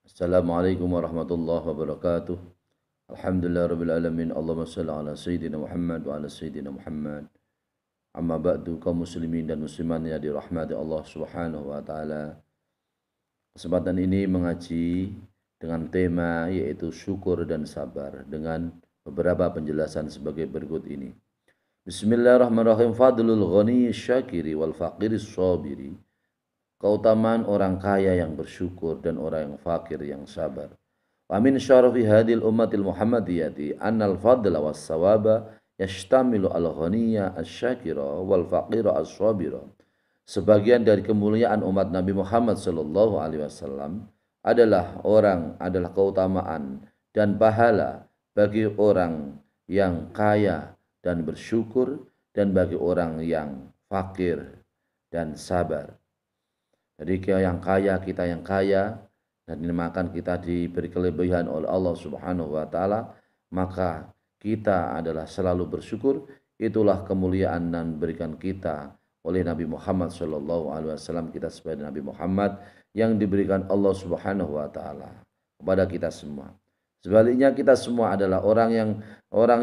Assalamualaikum warahmatullahi wabarakatuh. Alhamdulillah rabbil alamin. Allahumma shalli ala sayyidina Muhammad wa ala sayyidina Muhammad. Amma ba'du, kaum muslimin dan muslimat yang dirahmati Allah Subhanahu wa taala. Kesempatan ini mengaji dengan tema yaitu syukur dan sabar dengan beberapa penjelasan sebagai berikut ini. Bismillahirrahmanirrahim. Fadlul ghani syakiri wal faqiri sabiri. Keutamaan orang kaya yang bersyukur dan orang yang fakir yang sabar. Wa min syarafi hadil ummatil Muhammadiyati annal fadla was sawaba yashtamilu al ghaniyya asyakira wal faqira as-sabira. Sebagian dari kemuliaan umat Nabi Muhammad sallallahu alaihi wasallam adalah keutamaan dan pahala bagi orang yang kaya dan bersyukur dan bagi orang yang fakir dan sabar. Jadi kita yang kaya dan dimakan kita diberi kelebihan oleh Allah Subhanahu wa taala, maka kita adalah selalu bersyukur. Itulah kemuliaan dan berikan kita oleh Nabi Muhammad sallallahu alaihi wasallam, kita sebagai Nabi Muhammad yang diberikan Allah Subhanahu wa taala kepada kita semua. Sebaliknya kita semua adalah orang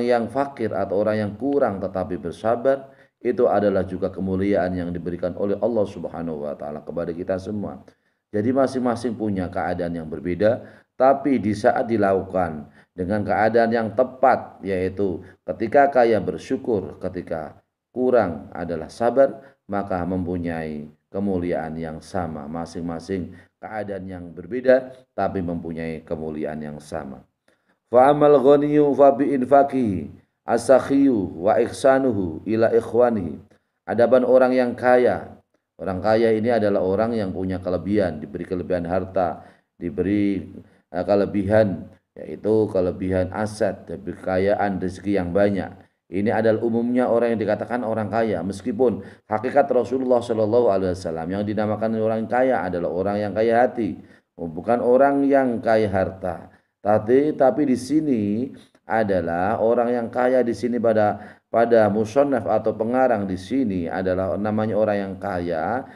yang fakir atau orang yang kurang tetapi bersabar. Itu adalah juga kemuliaan yang diberikan oleh Allah Subhanahu wa taala kepada kita semua. Jadi masing-masing punya keadaan yang berbeda, tapi di saat dilakukan dengan keadaan yang tepat, yaitu ketika kaya bersyukur, ketika kurang adalah sabar, maka mempunyai kemuliaan yang sama. Masing-masing keadaan yang berbeda tapi mempunyai kemuliaan yang sama. Fa amal ghaniyyu fa bi infaqihi as-sakhiyu wa ihsanuhu ila ikhwanihi. Adapun orang kaya ini adalah orang yang punya kelebihan, diberi kelebihan harta, diberi kelebihan yaitu kelebihan aset, diberi kekayaan, rezeki yang banyak. Ini adalah umumnya orang yang dikatakan orang kaya, meskipun hakikat Rasulullah Shallallahu alaihi wasallam yang dinamakan orang kaya adalah orang yang kaya hati, bukan orang yang kaya harta. Tapi di sini adalah orang yang kaya di sini pada musannaf atau pengarang di sini adalah namanya orang yang kaya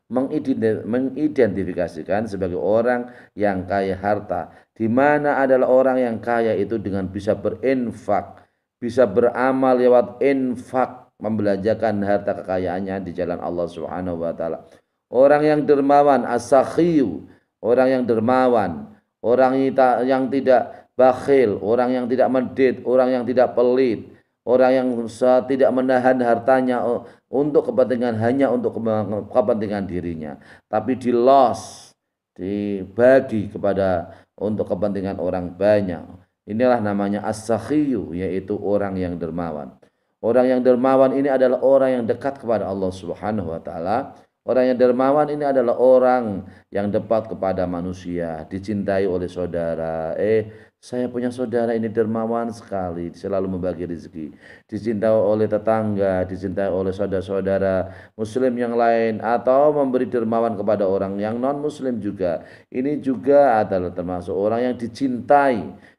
mengidentifikasikan sebagai orang yang kaya harta, di mana adalah orang yang kaya itu dengan bisa berinfak, bisa beramal lewat infak, membelanjakan harta kekayaannya di jalan Allah Subhanahu wa taala. Orang yang dermawan as-sakhiyu, orang yang dermawan, orang yang tidak bakhil, orang yang tidak medit, orang yang tidak pelit, orang yang tidak menahan hartanya untuk kepentingan hanya untuk kepentingan dirinya, tapi dibagi untuk kepentingan orang banyak. Inilah namanya as-sakhiyu, yaitu orang yang dermawan. Orang yang dermawan ini adalah orang yang dekat kepada Allah Subhanahu wa taala. Orang yang dermawan ini adalah orang yang dekat kepada manusia, dicintai oleh saudara. Saya punya saudara ini dermawan sekali, selalu membagi rezeki, dicintai oleh tetangga, dicintai oleh saudara-saudara muslim yang lain, atau memberi dermawan kepada orang yang non muslim juga. Ini juga adalah termasuk orang yang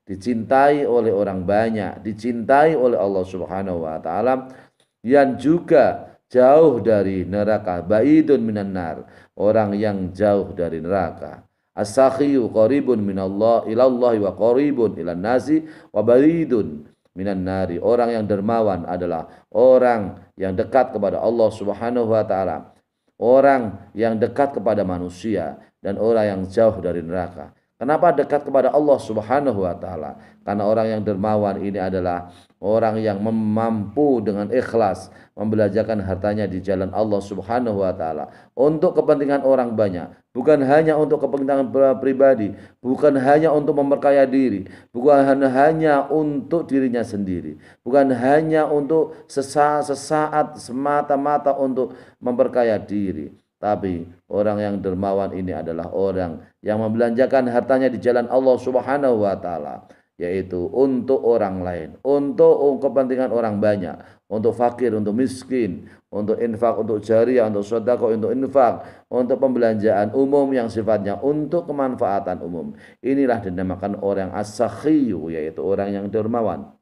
dicintai oleh orang banyak, dicintai oleh Allah Subhanahu wa taala, yang juga jauh dari neraka, baidun minan nar, orang yang jauh dari neraka. As-sakhiyu qaribun minallah ilallahi wa qaribun ilan nasi wa baidun minan nari. Orang yang dermawan adalah orang yang dekat kepada Allah Subhanahu wa taala, orang yang dekat kepada manusia, dan orang yang jauh dari neraka. Kenapa dekat kepada Allah Subhanahu wa taala? Karena orang yang dermawan ini adalah orang yang mampu dengan ikhlas membelanjakan hartanya di jalan Allah Subhanahu wa taala untuk kepentingan orang banyak, bukan hanya untuk kepentingan pribadi, bukan hanya untuk memperkaya diri, bukan hanya untuk dirinya sendiri, bukan hanya untuk sesaat semata-mata untuk memperkaya diri. Tapi orang yang dermawan ini adalah orang yang membelanjakan hartanya di jalan Allah Subhanahu wa taala, yaitu untuk orang lain, untuk kepentingan orang banyak, untuk fakir, untuk miskin, untuk infak, untuk jariah, untuk sedekah, untuk infak, untuk pembelanjaan umum yang sifatnya untuk kemanfaatan umum. Inilah dinamakan orang as-sakhiyu, yaitu orang yang dermawan.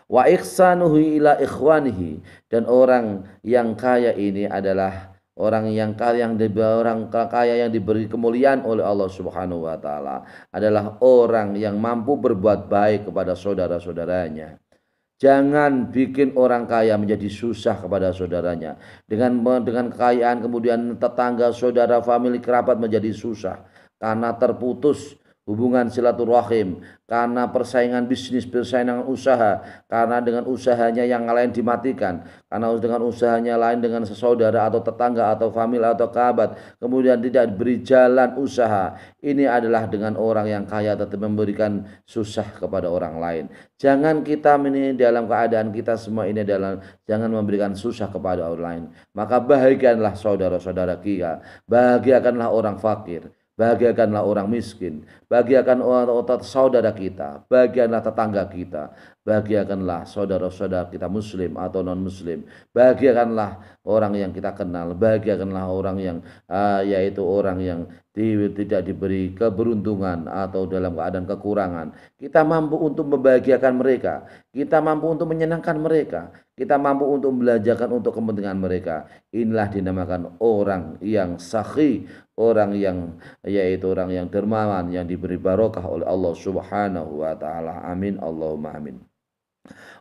Wa ihsanuhu ila ikhwanihi, dan orang yang kaya ini adalah Orang yang kaya yang diberi kemuliaan oleh Allah Subhanahu wa taala adalah orang yang mampu berbuat baik kepada saudara-saudaranya. Jangan bikin orang kaya menjadi susah kepada saudaranya. Dengan kekayaan kemudian tetangga, saudara, famili, kerabat menjadi susah karena terputus hubungan silaturahim, karena persaingan bisnis, persaingan usaha, karena dengan usahanya yang lain dimatikan, karena dengan usahanya lain dengan saudara atau tetangga atau famili atau kerabat kemudian tidak diberi jalan usaha. Ini adalah dengan orang yang kaya tetap memberikan susah kepada orang lain. Jangan kita ini dalam keadaan kita semua ini adalah jangan memberikan susah kepada orang lain. Maka bahagiakanlah saudara-saudara kita, bahagiakanlah orang fakir, bahagiakanlah orang miskin, bahagiakan orang saudara kita, bahagiakanlah tetangga kita, bahagiakanlah saudara-saudara kita muslim atau non muslim, bahagiakanlah orang yang kita kenal, bahagiakanlah orang yang yaitu orang yang tidak diberi keberuntungan atau dalam keadaan kekurangan. Kita mampu untuk membahagiakan mereka, kita mampu untuk menyenangkan mereka, kita mampu untuk membelajarkan untuk kepentingan mereka. Inilah dinamakan orang yang sakhi, orang yang yaitu orang yang dermawan, yang diberi barokah oleh Allah Subhanahu wa taala. Amin Allahumma amin.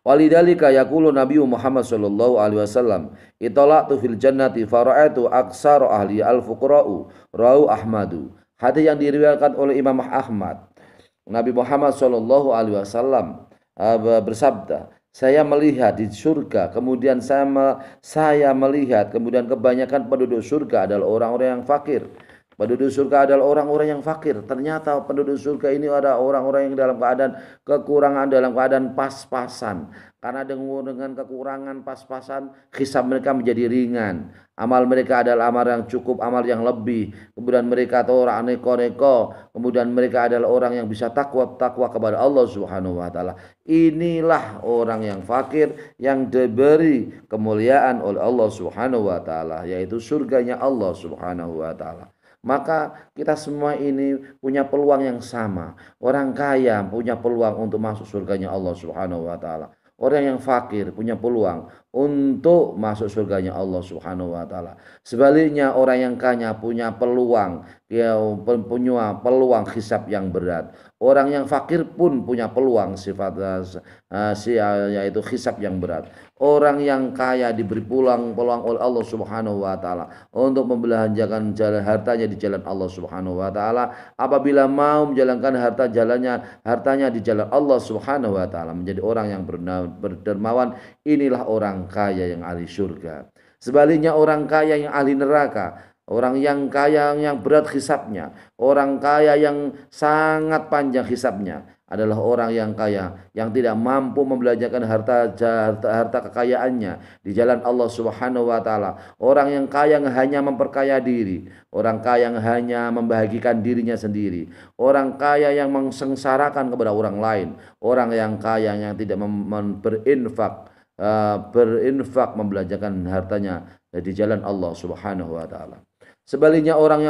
Walidhalika yaqulu Nabi Muhammad sallallahu alaihi wasallam, "Itala'tu fil jannati fara'atu aksara ahli al-fuqara'u." Rawu Ahmadu. Hadis yang diriwayatkan oleh Imam Ahmad. Nabi Muhammad sallallahu alaihi wasallam bersabda, "Saya melihat di surga, kemudian saya melihat kemudian kebanyakan penduduk surga adalah orang-orang yang fakir." Penduduk surga adalah orang-orang yang fakir. Ternyata penduduk surga ini ada orang-orang yang dalam keadaan kekurangan, dalam keadaan pas-pasan. Karena dengan kekurangan pas-pasan, hisab mereka menjadi ringan. Amal mereka adalah amal yang cukup, amal yang lebih. Kemudian mereka atau orang neko-neko. Kemudian mereka adalah orang yang bisa takwa kepada Allah Subhanahu wa taala. Inilah orang yang fakir yang diberi kemuliaan oleh Allah Subhanahu wa taala, yaitu surganya Allah Subhanahu wa taala. Maka kita semua ini punya peluang yang sama. Orang kaya punya peluang untuk masuk surganya Allah Subhanahu wa taala. Orang yang fakir punya peluang untuk masuk surganya Allah Subhanahu wa taala. Sebaliknya orang yang kaya punya peluang, dia punya peluang hisab yang berat. Orang yang fakir pun punya peluang yaitu hisab yang berat. Orang yang kaya diberi peluang oleh Allah Subhanahu wa taala untuk membelanjakan jalan hartanya di jalan Allah Subhanahu wa taala. Apabila mau menjalankan hartanya di jalan Allah Subhanahu wa taala, menjadi orang yang berdermawan, inilah orang kaya yang ahli surga. Sebaliknya orang kaya yang ahli neraka, orang yang kaya yang berat hisabnya, orang kaya yang sangat panjang hisabnya adalah orang yang kaya yang tidak mampu membelanjakan harta kekayaannya di jalan Allah Subhanahu wa taala. Orang yang kaya yang hanya memperkaya diri, orang kaya yang hanya membahagikan dirinya sendiri, orang kaya yang mengsengsarakan kepada orang lain, orang yang kaya yang tidak berinfak membelanjakan hartanya di jalan Allah Subhanahu wa taala. Sebaliknya orang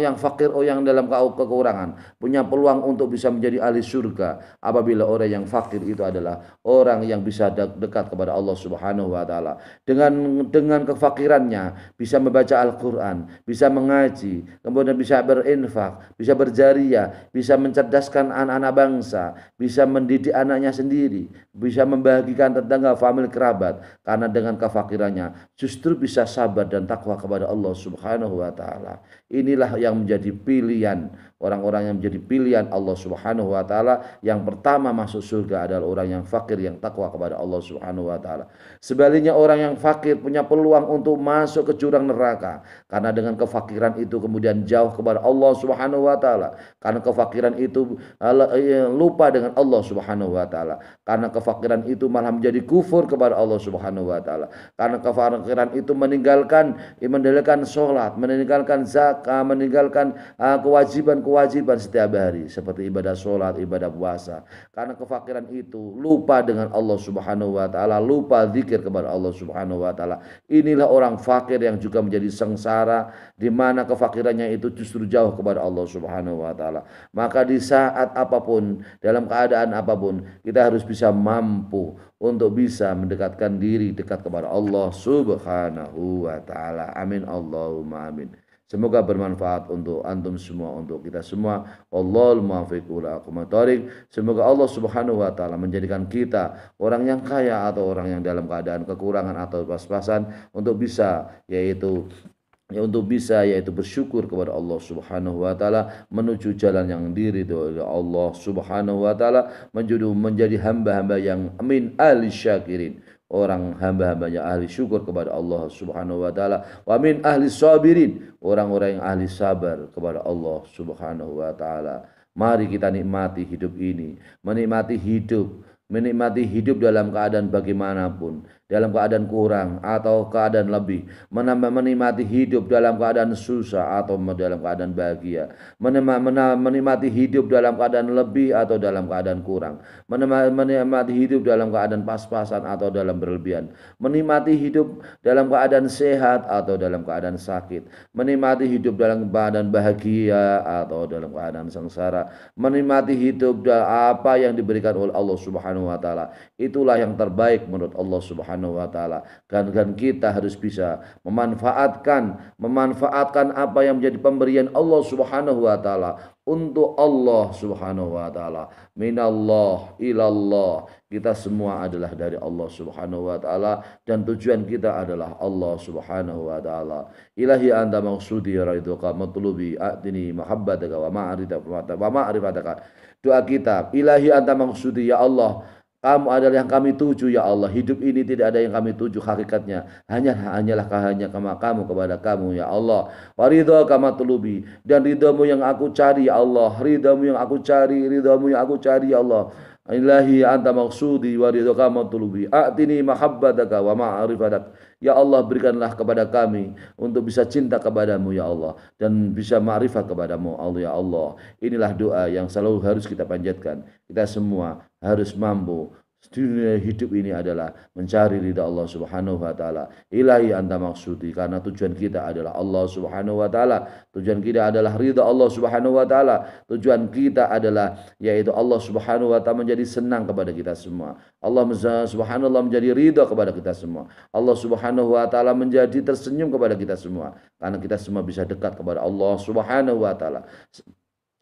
yang fakir, orang yang dalam kekurangan punya peluang untuk bisa menjadi ahli surga apabila orang yang fakir itu adalah orang yang bisa dekat kepada Allah Subhanahu wa taala. Dengan kefakirannya bisa membaca Al-Qur'an, bisa mengaji, kemudian bisa berinfak, bisa berjariah, bisa mencerdaskan anak-anak bangsa, bisa mendidik anaknya sendiri, bisa membahagikan tetangga, famili, kerabat. Karena dengan kefakirannya justru bisa sabar dan takwa kepada Allah Subhanahu wa taala. Inilah yang menjadi pilihan orang-orang yang menjadi pilihan Allah Subhanahu wa taala. Yang pertama masuk surga adalah orang yang fakir yang takwa kepada Allah Subhanahu wa taala. Sebaliknya orang yang fakir punya peluang untuk masuk ke jurang neraka karena dengan kefakiran itu kemudian jauh kepada Allah Subhanahu wa taala. Karena kefakiran itu lupa dengan Allah Subhanahu wa taala. Karena kefakiran itu malah menjadi kufur kepada Allah Subhanahu wa taala. Karena kefakiran itu meninggalkan sholat, meninggalkan zakat, meninggalkan kewajiban kewajiban setiap hari seperti ibadah sholat, ibadah puasa. Karena kefakiran itu lupa dengan Allah Subhanahu wa taala, lupa zikir kepada Allah Subhanahu wa taala. Inilah orang fakir yang juga menjadi sengsara, di mana kefakirannya itu justru jauh kepada Allah Subhanahu wa taala. Maka di saat apapun, dalam keadaan apapun, kita harus bisa mampu untuk bisa mendekatkan diri dekat kepada Allah Subhanahu wa taala. Amin Allahumma amin. Semoga bermanfaat untuk antum semua, untuk kita semua. Wallahul muwaffiq ila aqwamit thoriq. Semoga Allah Subhanahu wa taala menjadikan kita orang yang kaya atau orang yang dalam keadaan kekurangan atau pas-pasan untuk bisa yaitu bersyukur kepada Allah Subhanahu wa taala, menuju jalan yang diridhoi oleh Allah Subhanahu wa taala, menjadi hamba-hamba yang min ahli syakirin, orang hamba-hamba yang ahli syukur kepada Allah Subhanahu wa taala, wa min ahli sabirin, orang-orang yang ahli sabar kepada Allah Subhanahu wa taala. Mari kita nikmati hidup ini, menikmati hidup dalam keadaan bagaimanapun, dalam keadaan kurang atau keadaan lebih, menikmati hidup dalam keadaan susah atau dalam keadaan bahagia, menikmati hidup dalam keadaan lebih atau dalam keadaan kurang, menikmati hidup dalam keadaan pas-pasan atau dalam berlebihan, menikmati hidup dalam keadaan sehat atau dalam keadaan sakit, menikmati hidup dalam keadaan bahagia atau dalam keadaan sengsara, menikmati hidup apa yang diberikan oleh Allah Subhanahu wa taala. Itulah yang terbaik menurut Allah Subhanahu wa taala. Dan kita harus bisa memanfaatkan apa yang menjadi pemberian Allah Subhanahu wa taala untuk Allah Subhanahu wa taala. Minallah ilallah. Kita semua adalah dari Allah Subhanahu wa taala dan tujuan kita adalah Allah Subhanahu wa taala. Ilahi anta maqsudi ridhoka matlubi atini mahabbataka wa ma'rifataka. Doa kita, ilahi anta maqsudi, ya Allah, kamu adalah yang kami tuju ya Allah. Hidup ini tidak ada yang kami tuju hakikatnya, hanyalah kamu kepada kamu ya Allah. Waridho kama tulubi, dan ridhamu yang aku cari ya Allah. Ridhamu yang aku cari ya Allah. Ilahi anta maksudi waridho kama tulubi a'tini mahabbataka wa ma'rifatak. Ya Allah, berikanlah kepada kami untuk bisa cinta kepadamu ya Allah, dan bisa ma'rifat kepadamu Allah ya Allah. Inilah doa yang selalu harus kita panjatkan. Kita semua harus mampu. Dunia hidup ini adalah mencari ridha Allah Subhanahu wa taala. Ilahi anta maksudi, karena tujuan kita adalah Allah Subhanahu wa taala. Tujuan kita adalah ridha Allah Subhanahu wa taala. Tujuan kita adalah yaitu Allah Subhanahu wa taala menjadi senang kepada kita semua. Allah Subhanahu menjadi ridha kepada kita semua. Allah Subhanahu wa taala menjadi tersenyum kepada kita semua, karena kita semua bisa dekat kepada Allah Subhanahu wa taala.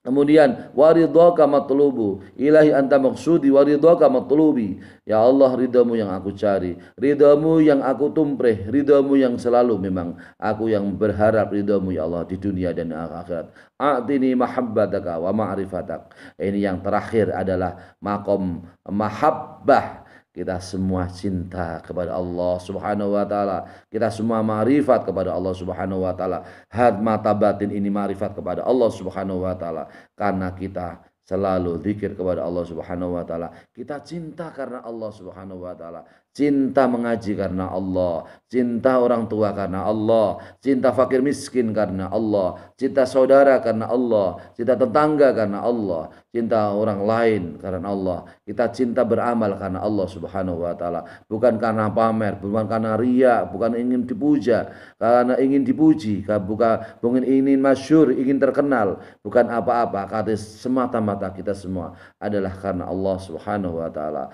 Kemudian waridhaka matlubu, ilahi anta maksudi waridhaka matlubi. Ya Allah, ridhamu yang aku cari, ridhamu yang aku tumpreh, ridhamu yang selalu memang aku yang berharap ridhamu ya Allah di dunia dan akhirat. A'tini mahabbataka wa ma'rifatak. Ini yang terakhir adalah maqam mahabbah. Kita semua cinta kepada Allah Subhanahu wa taala. Kita semua ma'rifat kepada Allah Subhanahu wa taala. Mata batin ini ma'rifat kepada Allah Subhanahu wa taala. Karena kita selalu zikir kepada Allah Subhanahu wa taala. Kita cinta karena Allah Subhanahu wa taala. Cinta mengaji karena Allah, cinta orang tua karena Allah, cinta fakir miskin karena Allah, cinta saudara karena Allah, cinta tetangga karena Allah, cinta orang lain karena Allah. Kita cinta beramal karena Allah Subhanahu wa taala, bukan karena pamer, bukan karena ria, bukan ingin dipuja, karena ingin dipuji, bukan ingin masyhur, ingin terkenal, bukan apa-apa. Kata semata-mata kita semua adalah karena Allah Subhanahu wa taala.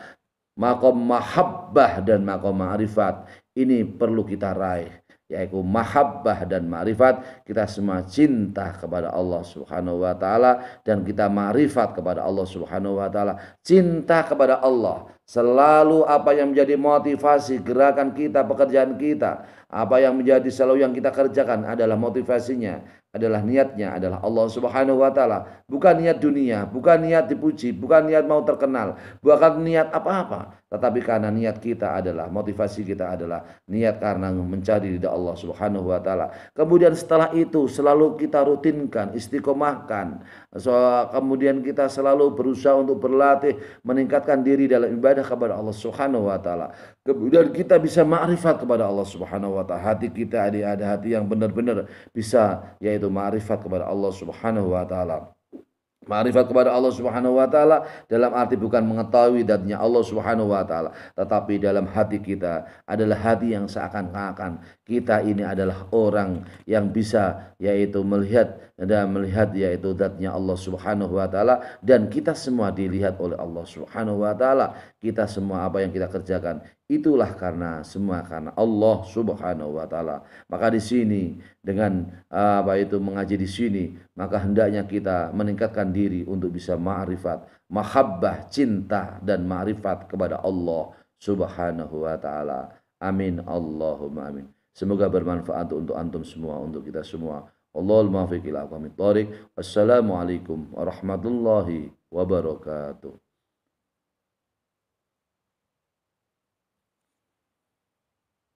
Maqam mahabbah dan maqam ma'rifat ini perlu kita raih, yaitu mahabbah dan ma'rifat. Kita semua cinta kepada Allah Subhanahu wa taala dan kita ma'rifat kepada Allah Subhanahu wa taala. Cinta kepada Allah selalu apa yang menjadi motivasi gerakan kita, pekerjaan kita, apa yang menjadi selalu yang kita kerjakan adalah motivasinya, adalah niatnya adalah Allah Subhanahu wa taala, bukan niat dunia, bukan niat dipuji, bukan niat mau terkenal, bukan niat apa-apa, tetapi karena niat kita adalah, motivasi kita adalah niat karena mencari ridha Allah Subhanahu wa taala. Kemudian setelah itu selalu kita rutinkan, istiqomahkan. Kemudian kita selalu berusaha untuk berlatih meningkatkan diri dalam ibadah kepada Allah Subhanahu wa taala. Kemudian kita bisa ma'rifat kepada Allah Subhanahu wa taala. Hati kita ada hati yang benar-benar bisa, yaitu ma'rifat kepada Allah Subhanahu wa taala. Ma'rifat kepada Allah Subhanahu wa taala dalam arti bukan mengetahui zatnya Allah Subhanahu wa taala, tetapi dalam hati kita adalah hati yang seakan-akan kita ini adalah orang yang bisa yaitu melihat yaitu zatnya Allah Subhanahu wa taala, dan kita semua dilihat oleh Allah Subhanahu wa taala. Kita semua apa yang kita kerjakan itulah semua karena Allah Subhanahu wa taala. Maka di sini dengan mengaji di sini, maka hendaknya kita meningkatkan diri untuk bisa ma'rifat, mahabbah, cinta dan ma'rifat kepada Allah Subhanahu wa taala. Amin Allahumma amin. Semoga bermanfaat untuk antum semua, untuk kita semua. Allahul muwaffiq ila aqwamit thoriq. Wassalamualaikum warahmatullahi wabarakatuh.